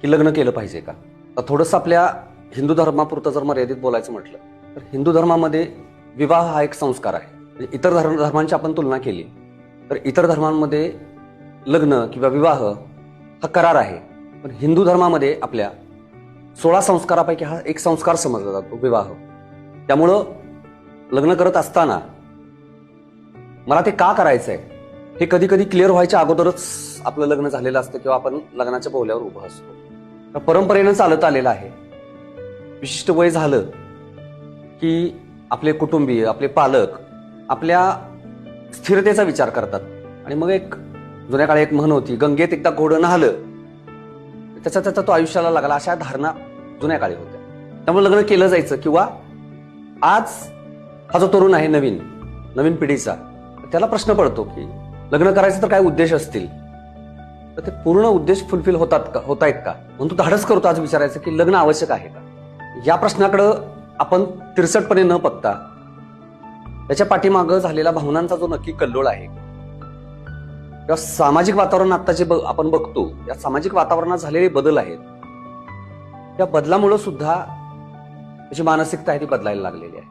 की लग्न केलं पाहिजे का? तर थोडंसं आपल्या हिंदू धर्मापुरतं जर मर्यादित बोलायचं म्हटलं तर हिंदू धर्मामध्ये विवाह हा एक संस्कार आहे. म्हणजे इतर धर्मांची आपण तुलना केली तर इतर धर्मांमध्ये लग्न किंवा विवाह हा करार आहे, पण हिंदू धर्मामध्ये आपल्या 16 संस्कारापैकी हा एक संस्कार समजला जातो, विवाह. त्यामुळं लग्न करत असताना मला ते का करायचंय हे कधी कधी क्लिअर व्हायच्या अगोदरच आपलं लग्न झालेलं असतं किंवा आपण लग्नाच्या बोहल्यावर उभं असतो. तर परंपरेनं चालत आलेलं आहे. विशिष्ट वय झालं की आपले कुटुंबीय, आपले पालक आपल्या स्थिरतेचा विचार करतात आणि मग एक जुन्या काळी एक म्हण होती, गंगेत एकदा घोडं न्हालं त्याचा तो आयुष्याला लागला, अशा धारणा जुन्या काळी होत्या. त्यामुळे लग्न केलं जायचं. किंवा आज हा जो तरुण आहे नवीन पिढीचा, त्याला प्रश्न पडतो की लग्न करायचं तर काय उद्देश असतील, तर ते पूर्ण उद्देश फुलफिल होत आहेत का, म्हणून तू धाडस करतो आज विचारायचं की लग्न आवश्यक आहे का. या प्रश्नाकडं आपण तिरसटपणे न बघता त्याच्या पाठीमागं झालेला भावनांचा जो नक्की कल्लोळ आहे किंवा सामाजिक वातावरण आता जे आपण बघतो, या सामाजिक वातावरणात झालेले बदल आहेत, त्या बदलामुळे सुद्धा त्याची मानसिकता आहे ती बदलायला लागलेली आहे.